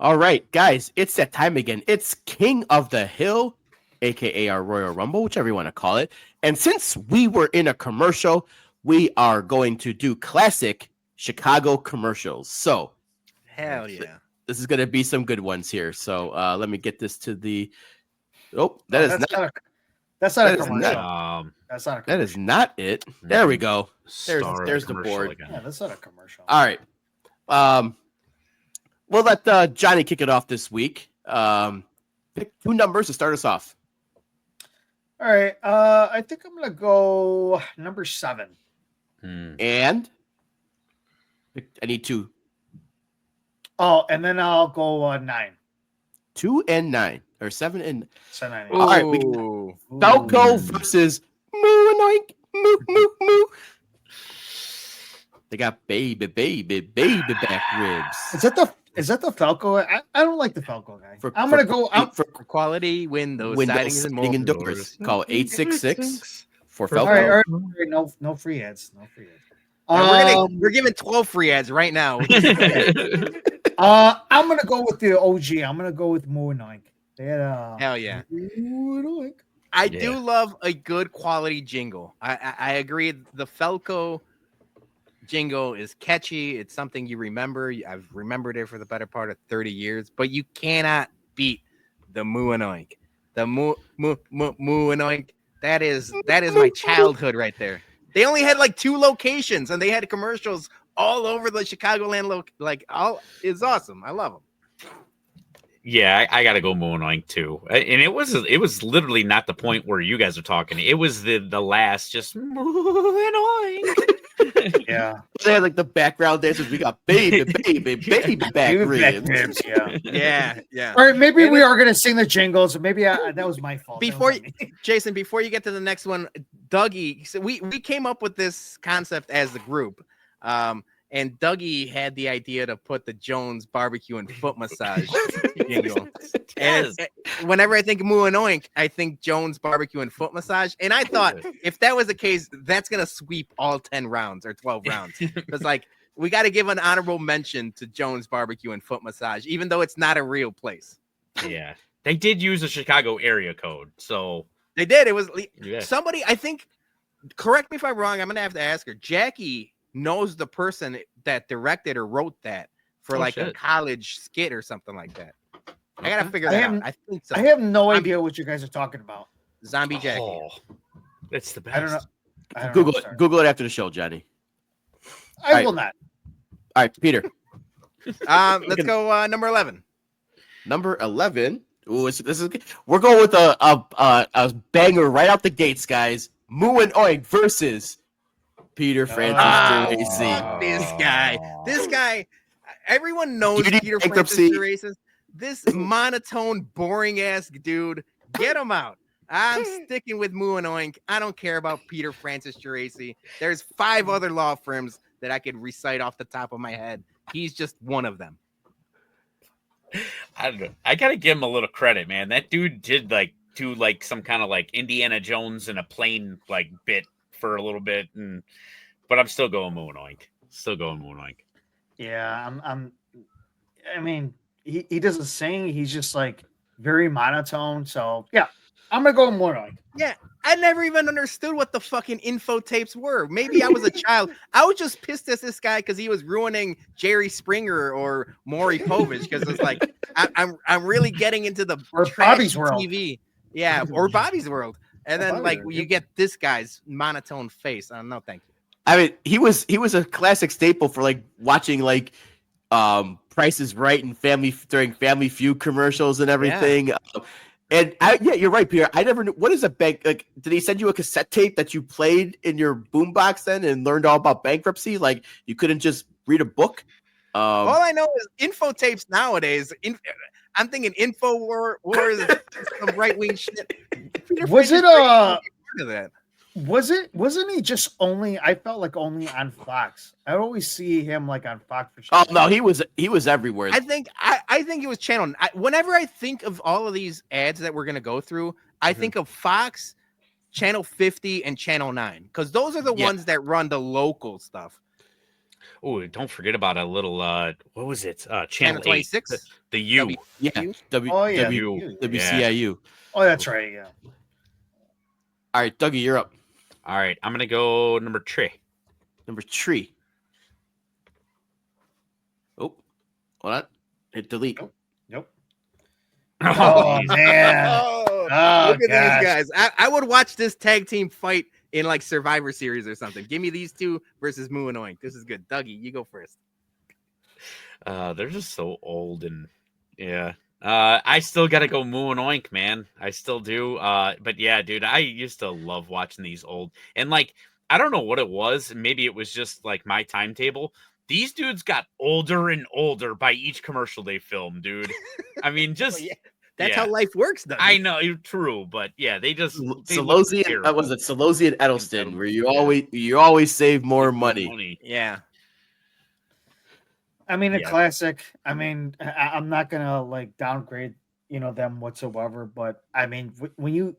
All right, guys, it's that time again. It's King of the Hill, aka our Royal Rumble, whichever you want to call it. And since we were in a commercial, we are going to do classic Chicago commercials. So, hell yeah, this is going to be some good ones here. So, let me get this to the. Oh, that's not a commercial. That's not a commercial. That is not it. There we go. There's the board. Again. Yeah, that's not a commercial. All right. We'll let Johnny kick it off this week. Pick two numbers to start us off. All right. I think I'm gonna go number 7. And I need 2. Oh, and then I'll go 9. 2 and 9, or 7 and 9. All right, we Falco versus Moo Anoink. Moo Moo Moo. They got baby back ribs. Is that the Falco? I don't like the Falco guy. I'm gonna go out for quality windows, sidings, and doors. Call 866 for Falco. All right, no free ads. No free ads. We're giving 12 free ads right now. I'm gonna go with the OG. I'm gonna go with Moo Anoink. Hell yeah. I do love a good quality jingle. I agree. The Falco jingle is catchy. It's something you remember. I've remembered it for the better part of 30 years, but you cannot beat the Moo Anoink. The Moo Anoink. That is my childhood right there. They only had like 2 locations and they had commercials all over the Chicagoland it's awesome. I love them. Yeah, I got to go Moo Anoink too. And it was literally not the point where you guys are talking. It was the last just Moo Anoink. Yeah, they had like the background dancers. We got baby back ribs. Yeah. All right, maybe we are gonna sing the jingles. Maybe that was my fault. Jason, before you get to the next one, Dougie. So we came up with this concept as the group, and Dougie had the idea to put the Jones barbecue and foot massage jingle. And whenever I think of Moo Anoink, I think Jones barbecue and foot massage. And I thought if that was the case, that's gonna sweep all 10 rounds or 12 rounds. Because we got to give an honorable mention to Jones barbecue and foot massage, even though it's not a real place. Yeah, they did use a Chicago area code, so they did. It was somebody. I think. Correct me if I'm wrong. I'm gonna have to ask her. Jackie knows the person that directed or wrote that for a college skit or something like that. I gotta figure that out. I think so. I have no idea what you guys are talking about. Zombie Jackie. It's the best. I don't know. Google it after the show, Johnny. I will not. All right, Peter. Let's go number 11. Number 11. Ooh, this is we're going with a banger right out the gates, guys. Moo and Oink versus Peter Francis Tracy. This guy. Everyone knows Peter Francis Tracy. This monotone, boring ass dude. Get him out. I'm sticking with Moo and Oink. I don't care about Peter Francis Tracy. There's 5 other law firms that I could recite off the top of my head. He's just one of them. I don't know. I gotta give him a little credit, man. That dude did do some kind of Indiana Jones in a plane bit for a little bit, but I'm still going Moo and Oink. Yeah, I mean, he doesn't sing. He's just very monotone. So yeah, I'm gonna go Moo and Oink. Yeah, I never even understood what the fucking info tapes were. Maybe I was a child. I was just pissed at this guy because he was ruining Jerry Springer or Maury Povich because it's I'm really getting into the Bobby's World TV. Yeah, or Bobby's World. And then you get this guy's monotone face. No, thank you. I mean, he was a classic staple for watching Price is Right and during Family Feud commercials and everything. Yeah. And you're right, Pierre. I never knew. What is a bank? Did he send you a cassette tape that you played in your boombox then and learned all about bankruptcy? You couldn't just read a book? All I know is info tapes nowadays. I'm thinking Info Wars, some right wing shit. Wasn't he just only? I felt only on Fox. I always see him on Fox. Oh no, he was everywhere. I think it was channel. Whenever I think of all of these ads that we're gonna go through, I think of Fox, Channel 50, and Channel 9 because those are the ones that run the local stuff. Oh, don't forget about a little what was it? Channel Channel 8. 26. The U. Yeah. Oh, yeah. WCIU. Oh, that's right. Yeah. All right, Dougie, you're up. All right, I'm gonna go number 3. Number 3. Oh, hold on. Hit delete. Nope. Oh, Oh, geez. man. Oh, Oh, look at gosh. these guys. I would watch this tag team fight in like Survivor Series or something. Give me these two versus Moo and Oink. This is good. Dougie, you go first. They're just so old and yeah. I still gotta go Moo and Oink, man. I still do. But yeah, dude, I used to love watching these old and like I don't know what it was. Maybe it was just like my timetable. These dudes got older and older by each commercial they filmed, dude. I mean, just Well, yeah, that's how life works, Dougie. I know you're true, but yeah, they just Solozzi and was it Solozzi and Edelstein, where you always save more money. Yeah. I mean, a classic. I mean, I'm not gonna like downgrade, them whatsoever. But I mean, when you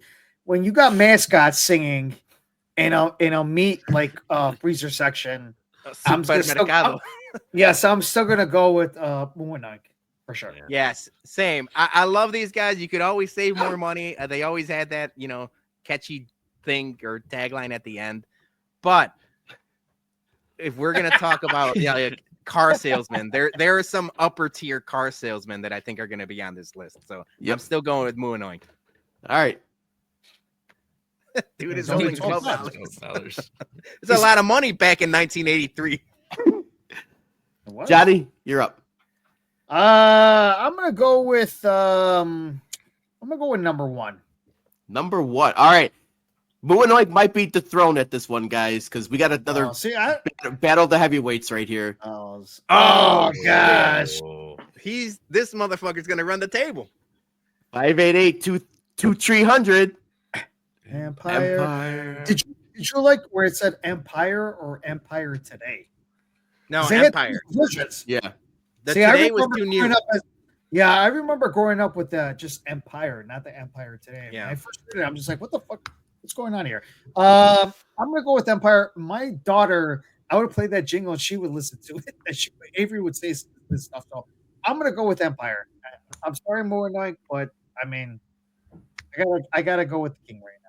got mascots singing in a meat like freezer section, I'm still gonna go with Moo and Oink for sure. Yeah. Yes, same. I love these guys. You could always save more money. They always had that, catchy thing or tagline at the end. But if we're gonna talk about like car salesmen, there are some upper tier car salesmen that I think are gonna be on this list. So I'm still going with Moo and Oink. All right. Dude, it's only only $12. $12. It's a lot of money back in 1983. Johnny, you're up. I'm gonna go with number 1. Number 1. All right. Moo and Oink might beat the throne at this one, guys, because we got another battle of the heavyweights right here. Oh gosh. This motherfucker's gonna run the table. 588-2300. Empire. Did you like where it said Empire or Empire Today? No, Empire. Yeah. Today was too new. I remember growing up with just Empire, not the Empire Today. Yeah. When I first read it, I'm just like, what the fuck? What's going on here? I'm gonna go with Empire. My daughter, I would play that jingle and she would listen to it. Avery would say this stuff. So I'm gonna go with Empire. I'm sorry, Moo and Oink, but I mean, I gotta go with the king right now.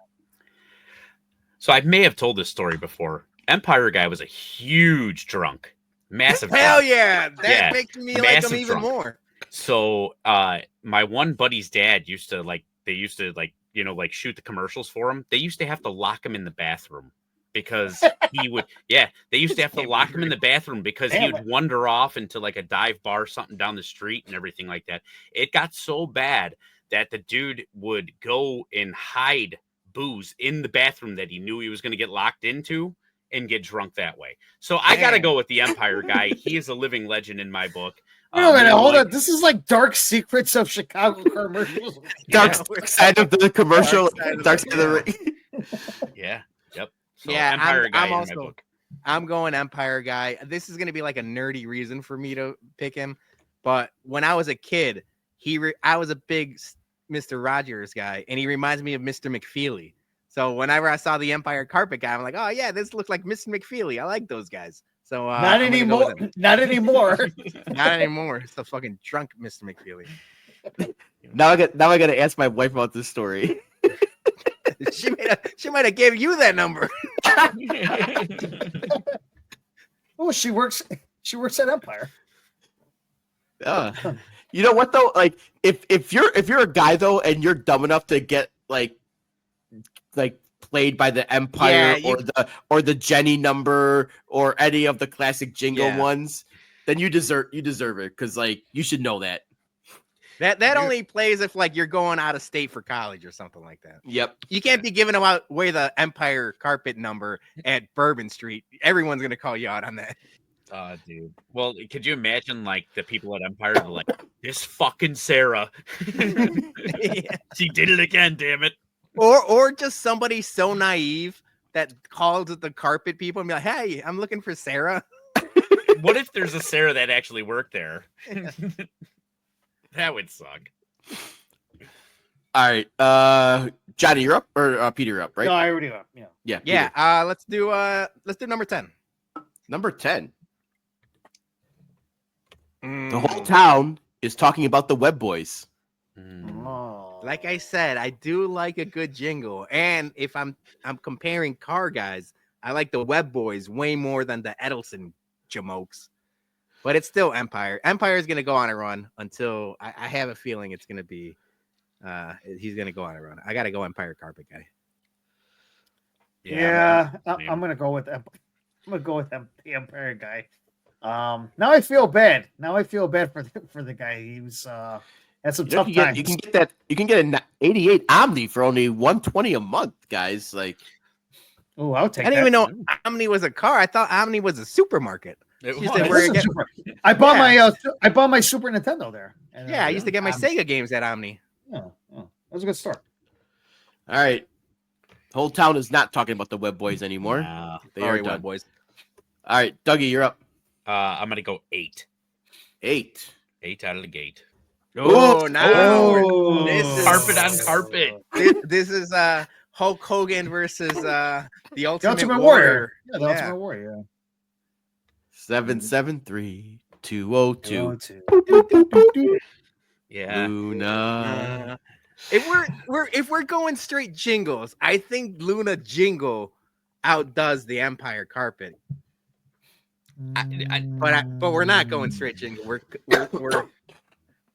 So I may have told this story before. Empire guy was a huge drunk, massive. Hell drunk. yeah, that makes me like him even more. So my one buddy's dad used to shoot the commercials for him. They used to have to lock him in the bathroom because he would. Yeah, they used to have to lock him in the bathroom because he would wander off into like a dive bar or something down the street and everything like that. It got so bad that the dude would go and hide booze in the bathroom that he knew he was going to get locked into and get drunk that way. So I got to go with the Empire guy. He is a living legend in my book. Hold on. This is like Dark Secrets of Chicago Commercials. Dark side of the commercial. Dark side of the ring. Yeah. Yep. So Empire guy I'm in also my book. I'm going Empire guy. This is going to be like a nerdy reason for me to pick him. But when I was a kid, I was a big Mr. Rogers guy, and he reminds me of Mr. McFeely. So whenever I saw the Empire carpet guy, I'm like, oh yeah, this looks like Mr. McFeely. I like those guys. So not anymore. Not anymore. Not anymore. It's the fucking drunk Mr. McFeely. Now I got to ask my wife about this story. She might have gave you that number. Oh, she works at Empire. You know what though? Like if you're a guy though, and you're dumb enough to get like played by the Empire or the Jenny number or any of the classic jingle ones, then you deserve it because like you should know that. That only plays if like you're going out of state for college or something like that. Yep. You can't be giving away the Empire carpet number at Bourbon Street. Everyone's gonna call you out on that. Dude. Well, could you imagine like the people at Empire were like, this fucking Sarah. She did it again, damn it. Or just somebody so naive that calls the carpet people and be like, hey, I'm looking for Sarah. What if there's a Sarah that actually worked there? That would suck. All right. Johnny, you're up, or Peter, you're up, right? No, I already up. Yeah. Yeah. Let's do number 10. Number 10. The whole town is talking about the Web Boys. Oh. Like I said, I do like a good jingle, and if I'm comparing car guys, I like the Web Boys way more than the Edelson jamokes. But it's still Empire. Empire is going to go on a run until I have a feeling it's going to be. He's going to go on a run. I got to go Empire Carpet Guy. I'm going to go with them. I'm going to go with them, the Empire guy. Now I feel bad. For the guy. He was had some tough times. You can get an 88 Omni for only $120 a month, guys. Like, oh, I'll take. I didn't even know Omni was a car. I thought Omni was a supermarket. I bought my Super Nintendo there. And, I used to get my Sega games at Omni. Yeah, that was a good start. All right, the whole town is not talking about the Web Boys anymore. They are done. Web Boys. All right, Dougie, you're up. I'm gonna go 8. 8 out of the gate. Oh, now this is carpet on carpet. This is Hulk Hogan versus the Ultimate Warrior. Yeah, the Ultimate Warrior. 773-202. Yeah. Luna. If we're going straight jingles, I think Luna jingle outdoes the Empire Carpet. But we're not going straight jingle.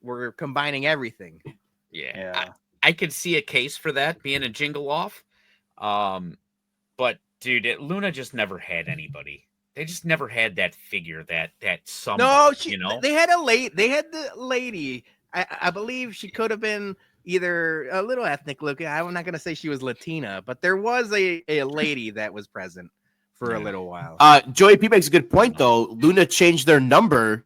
We're combining everything. Yeah. I could see a case for that being a jingle off. But dude, Luna just never had anybody. They just never had that figure, that somebody, they had the lady. I believe she could have been either a little ethnic looking. I'm not gonna say she was Latina, but there was a lady that was present for a little while. Joey P makes a good point though. Luna changed their number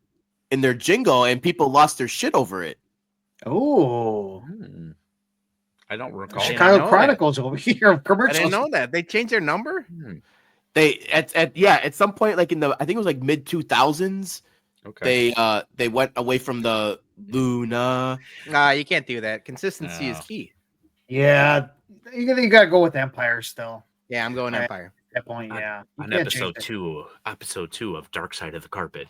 in their jingle, and people lost their shit over it. Oh, I don't recall. Chicago Chronicles over here. Commercials. I didn't know that they changed their number. They at some point, like I think it was like mid 2000s. Okay. They went away from the Luna. You can't do that. Consistency is key. Yeah, you gotta go with Empire still. Yeah, I'm going Empire. At that point, yeah. On episode 2 of Dark Side of the Carpet.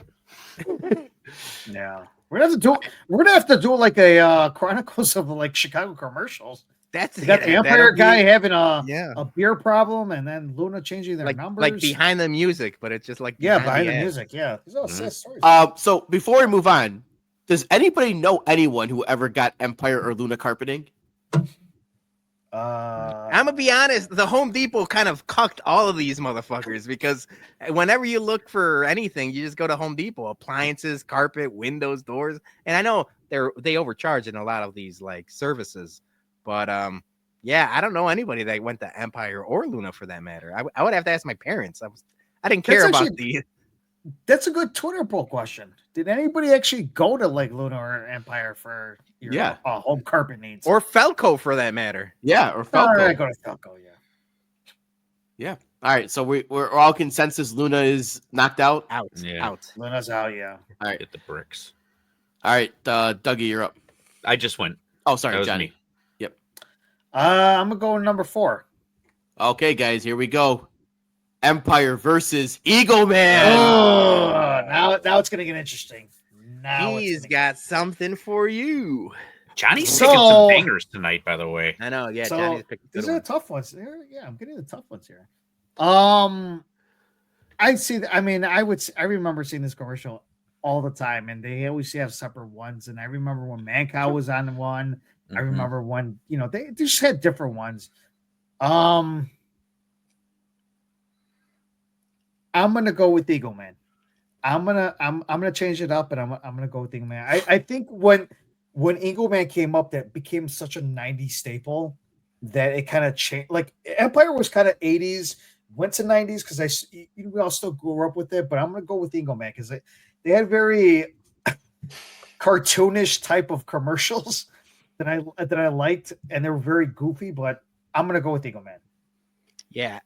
Yeah, we're gonna have to do like a Chronicles of like Chicago Commercials. You got the Empire guy having a beer problem, and then Luna changing their numbers, like behind the music, but it's just like behind the music. Yeah, So before we move on, does anybody know anyone who ever got Empire or Luna carpeting? I'm gonna be honest. The Home Depot kind of cucked all of these motherfuckers because whenever you look for anything, you just go to Home Depot. Appliances, carpet, windows, doors, and I know they overcharge in a lot of these like services. But I don't know anybody that went to Empire or Luna for that matter. I would have to ask my parents. I didn't care about the. That's a good Twitter poll question. Did anybody actually go to like Luna or Empire for your home carpet needs, or Felco for that matter? Yeah, or Felco. I go to Felco. Yeah. All right. So we're all consensus. Luna is knocked out. Out. Luna's out. Yeah. All right. Get the bricks. All right, Dougie, you're up. I just went. Oh, sorry, Johnny. Me. Yep. I'm gonna go number 4. Okay, guys, here we go. Empire versus Eagleman. Oh, now it's gonna get interesting. He's got something for you. Johnny's picking some bangers tonight, by the way. I know, yeah. Johnny's picking these are tough ones. Yeah, I'm getting the tough ones here. I see. I remember seeing this commercial all the time, and they always have separate ones. And I remember when Mancow was on one. I remember when they just had different ones. I'm gonna go with Eagleman. I'm gonna change it up, and I'm gonna go with Eagleman. I think when Eagleman came up, that became such a 90s staple that it kind of changed. Like Empire was kind of 80s, went to 90s because we all still grew up with it. But I'm gonna go with Eagleman because they had very cartoonish type of commercials that I liked, and they were very goofy. But I'm gonna go with Eagleman. Yeah.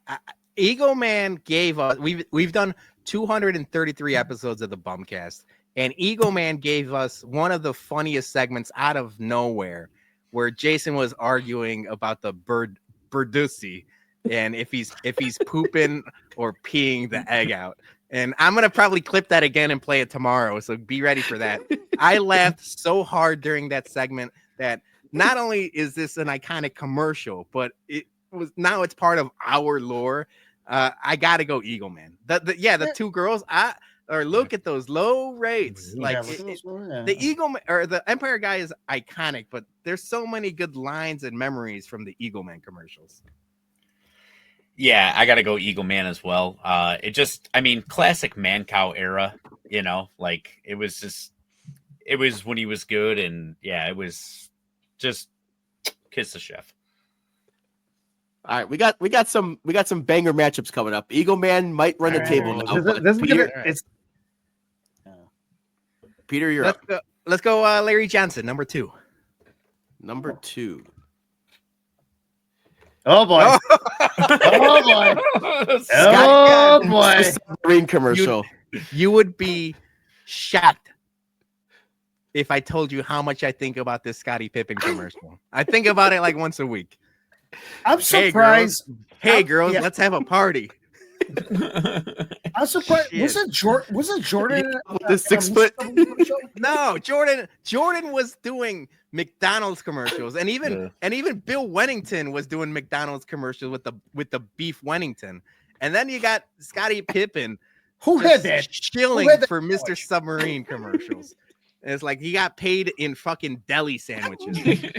Eagleman gave us we've done 233 episodes of the BumCast, and Eagleman gave us one of the funniest segments out of nowhere, where Jason was arguing about the birdussy and if he's pooping or peeing the egg out. And I'm going to probably clip that again and play it tomorrow. So be ready for that. I laughed so hard during that segment that not only is this an iconic commercial, but now it's part of our lore. I got to go Eagleman. The two girls, look at those low rates. Like the Eagleman or the Empire guy is iconic, but there's so many good lines and memories from the Eagleman commercials. Yeah, I got to go Eagleman as well. Classic man cow era, like it was when he was good. And yeah, it was just kiss the chef. All right, we got some banger matchups coming up. Eagleman might run the table now. Peter, you're up. Let's go. Larry Johnson, number 2. Number 2. Oh boy! Oh boy! Oh boy! Submarine commercial. You would be shocked if I told you how much I think about this Scottie Pippen commercial. I think about it like once a week. I'm surprised. Hey girls, let's have a party. I'm surprised. Was it Jordan? The 6 foot? No, Jordan was doing McDonald's commercials, and even Bill Wennington was doing McDonald's commercials with the beef Wennington. And then you got Scottie Pippen, who had that shilling for Mr. Submarine commercials. And it's like he got paid in fucking deli sandwiches.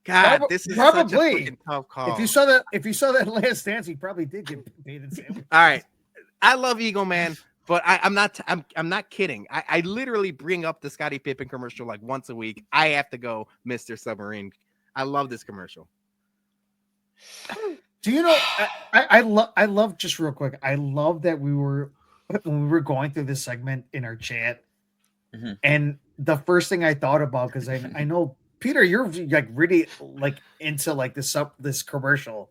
God, this is probably such a fucking tough call. If you saw that Last Dance, he probably did get paid in sandwiches. All right, I love Eagleman, but I'm not kidding. I literally bring up the Scottie Pippen commercial like once a week. I have to go Mr. Submarine. I love this commercial. Do you know? I love just real quick. I love that when we were going through this segment in our chat, and the first thing I thought about, because I know. Peter, you're like really like into like this commercial.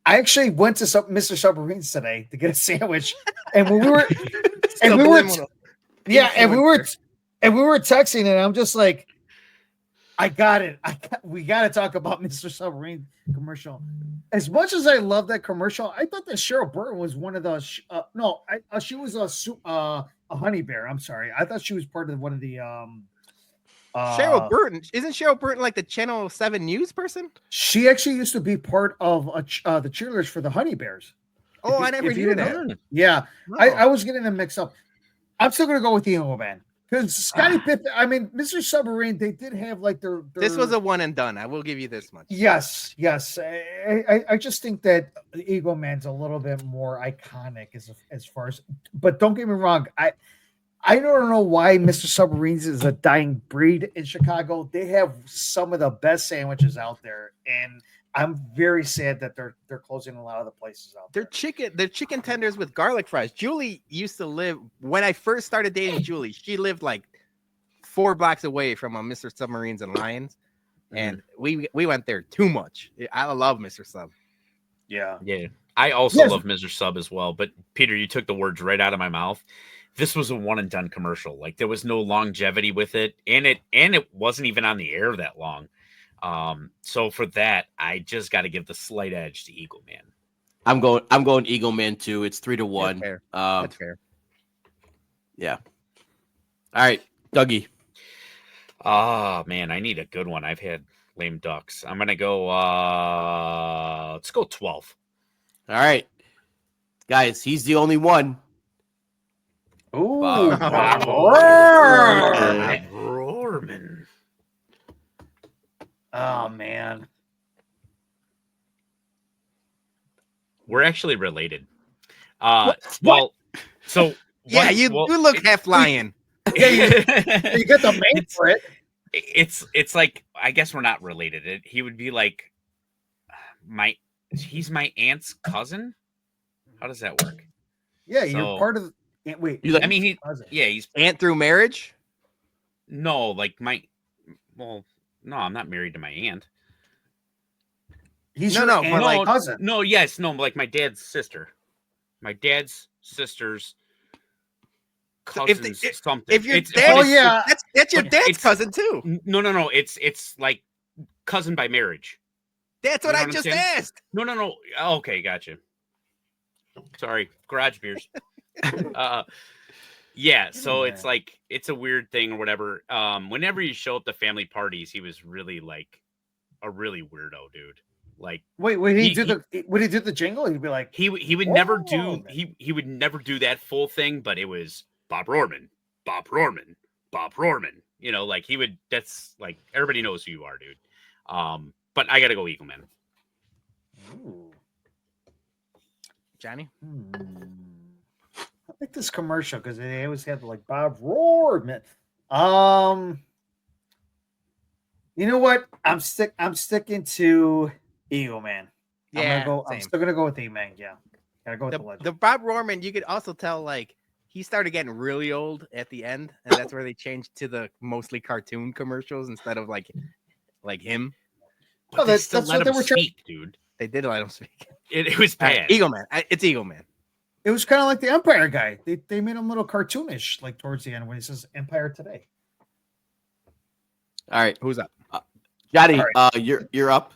I actually went to Mr. Submarines today to get a sandwich, and when we were texting, and I'm just like, I got it. We got to talk about Mr. Submarine commercial. As much as I love that commercial, I thought that Cheryl Burton was one of the she was a honey bear. I'm sorry, I thought she was part of one of the Cheryl Burton, isn't Cheryl Burton like the Channel 7 news person? She actually used to be part of the cheerleaders for the Honey Bears. Oh, I never knew that. Yeah, no. I was getting them mixed up. I'm still going to go with the Eagleman because Scottie Pippen. I mean, Mr. Submarine. They did have like their. This was a one and done. I will give you this much. Yes. I just think that the Eagleman's a little bit more iconic as far as. But don't get me wrong. I don't know why Mr. Submarines is a dying breed in Chicago. They have some of the best sandwiches out there, and I'm very sad that they're closing a lot of the places out there. They're chicken tenders with garlic fries. Julie used to live when I first started dating Julie. She lived like 4 blocks away from a Mr. Submarines and Lions, and we went there too much. I love Mr. Sub. Yeah. I also love Mr. Sub as well. But Peter, you took the words right out of my mouth. This was a one and done commercial. Like there was no longevity with it, and it wasn't even on the air that long. So for that, I just got to give the slight edge to Eagleman. I'm going Eagleman too. It's 3-1. That's fair. Yeah. All right, Dougie. Oh man, I need a good one. I've had lame ducks. I'm gonna go. Let's go 12. All right, guys. He's the only one. Ooh, Rohrman. Oh man, we're actually related. Well, so yeah, you look half lion. Yeah, you got the name for it. It's like I guess we're not related. He would be like he's my aunt's cousin. How does that work? Yeah, you're part of. Wait, I mean, he's aunt through marriage. No, like no, I'm not married to my aunt. He's cousin. No, like my dad's sister. My dad's sister's cousin's something. If your dad, that's your dad's cousin too. No, it's like cousin by marriage. That's what I just asked. No. Okay, gotcha. Sorry, garage beers. Yeah, so it's like it's a weird thing or whatever. Whenever you show up to family parties, he was really like a really weirdo dude. Like, wait, when he do the jingle, he'd be like, he would never do he would never do that full thing, but it was Bob Rohrman, Bob Rohrman, Bob Rohrman. You know, like he would. That's like everybody knows who you are, dude. But I gotta go Eagleman. Ooh. Johnny. I like this commercial because they always had like Bob Rohrman. You know what? I'm sticking to Eagleman. Yeah, I'm still gonna go with Eagleman. Yeah, gotta go with the legend. The Bob Rohrman, you could also tell like he started getting really old at the end, and that's where they changed to the mostly cartoon commercials instead of like him. But that's what they were speak, dude. They did let him speak. It was bad. Right, Eagleman. It's Eagleman. It was kind of like the Empire guy. They made him a little cartoonish, like towards the end when he says Empire Today. All right, who's up? Johnny, you're up.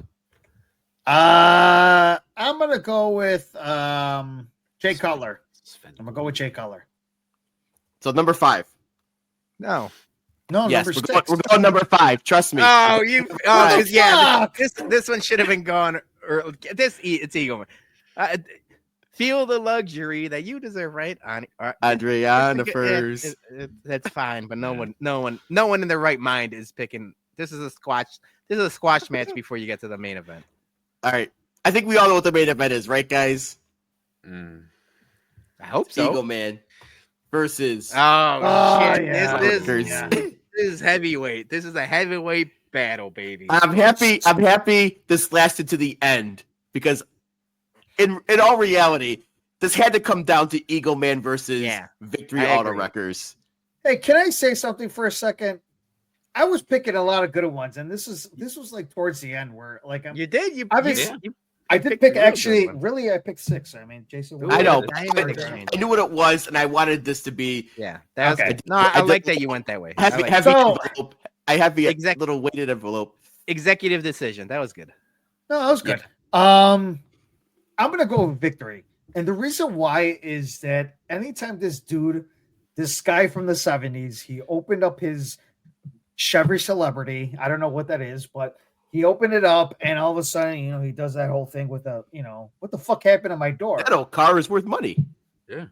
I'm gonna go with Jay Cutler. I'm gonna go with Jay Cutler. So number 5. No, yes, number 6. We're going number 5. Trust me. This one should have been gone. It's Eagleman. Feel the luxury that you deserve, right? Adriana first. That's fine, but no one in their right mind is picking. This is a squash match before you get to the main event. All right, I think we all know what the main event is, right, guys? I hope so. Eagleman versus. Shit! Yeah. This is heavyweight. This is a heavyweight battle, baby. I'm happy this lasted to the end because. In all reality, this had to come down to Eagleman versus Victory Auto Wreckers. Hey, can I say something for a second? I was picking a lot of good ones, and this was like towards the end where like you did. I did pick actually. Really, I picked 6. I mean, Jason. I know. I knew what it was, and I wanted this to be. Yeah, that was good. No, I like that you went that way. I have the little weighted envelope. Executive decision. That was good. No, that was good. Yeah. I'm going to go with Victory. And the reason why is that anytime this guy from the 70s, he opened up his Chevy Celebrity. I don't know what that is, but he opened it up and all of a sudden, he does that whole thing with what the fuck happened to my door? That old car is worth money. Yeah.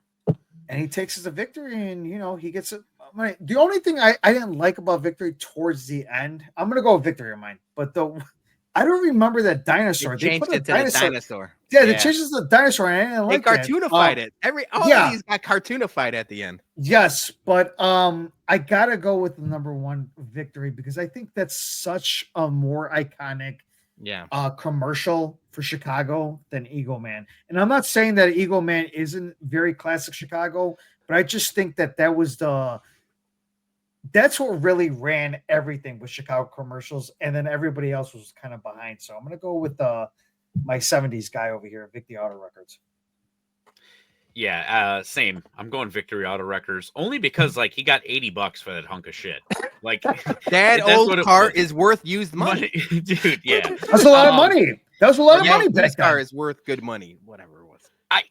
And he takes us to Victory and, he gets it. The only thing I didn't like about Victory towards the end, I'm going to go with Victory in mine, but I don't remember that dinosaur. They changed it to the dinosaur. Yeah, they changed it to the dinosaur. And I didn't like that. They cartoonified it. All of these got cartoonified at the end. Yes, but I gotta go with the number 1 Victory because I think that's such a more iconic commercial for Chicago than Eagleman. And I'm not saying that Eagleman isn't very classic Chicago, but I just think that was that's what really ran everything with Chicago commercials, and then everybody else was kind of behind. So I'm going to go with my 70s guy over here, Victory Auto Records. Yeah, same. I'm going Victory Auto Records only because he got $80 for that hunk of shit. Like that old car is worth used money, dude. Yeah, that's a lot of money. That was a lot of money. This car is worth good money, whatever it was. I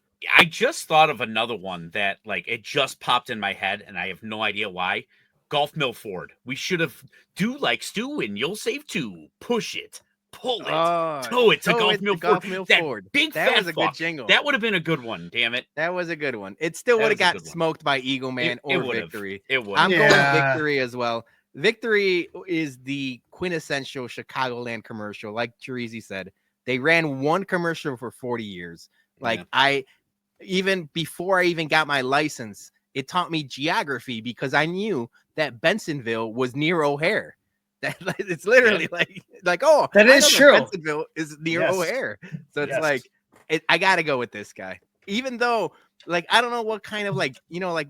just thought of another one that it just popped in my head, and I have no idea why. Golf Mill Ford. We should have do like Stu and you'll save 2. Push it. Pull it. Tow it to Golf Mill Ford. Big that fat was a good jingle. That would have been a good one, damn it. That was a good one. It still would have got smoked by Eagleman or Victory. It would. I'm going Victory as well. Victory is the quintessential Chicagoland commercial. Like Teresi said, they ran one commercial for 40 years. Even before I even got my license, it taught me geography because I knew that Bensonville was near O'Hare. That it's literally that is true. Bensonville is near O'Hare, so it's I gotta go with this guy. Even though, I don't know what kind of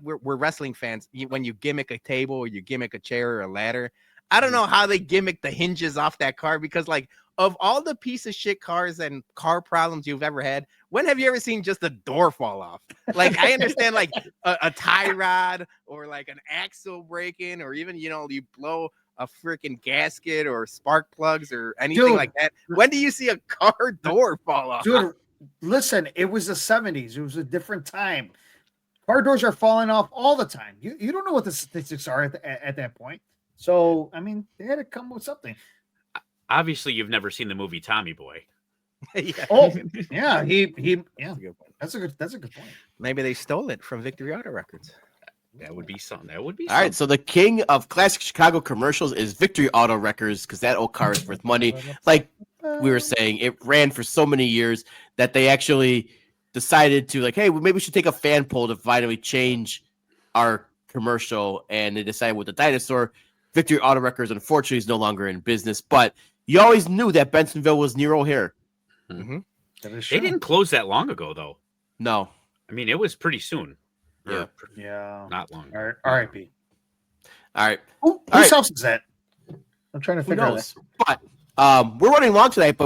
we're wrestling fans. When you gimmick a table or you gimmick a chair or a ladder, I don't know how they gimmick the hinges off that car because of all the piece of shit cars and car problems you've ever had, when have you ever seen just a door fall off? I understand a tie rod or an axle breaking or even, you blow a freaking gasket or spark plugs or anything like that. When do you see a car door fall off? Dude, listen, it was the 70s. It was a different time. Car doors are falling off all the time. You don't know what the statistics are at that point. So, I mean, they had to come with something. Obviously, you've never seen the movie Tommy Boy. Yeah. Oh, yeah, that's a good point. Maybe they stole it from Victory Auto Records. That would be something. All right, so the king of classic Chicago commercials is Victory Auto Records because that old car is worth money. Like we were saying, it ran for so many years that they actually decided to hey, maybe we should take a fan poll to finally change our commercial, and they decided with the dinosaur, Victory Auto Records unfortunately is no longer in business, but you always knew that Bensonville was near O'Hare. Mm-hmm. They didn't close that long ago, though. No. I mean, it was pretty soon. Yeah. Not long. R.I.P. All right. Whose house is that? I'm trying to figure out. But we're running long tonight, but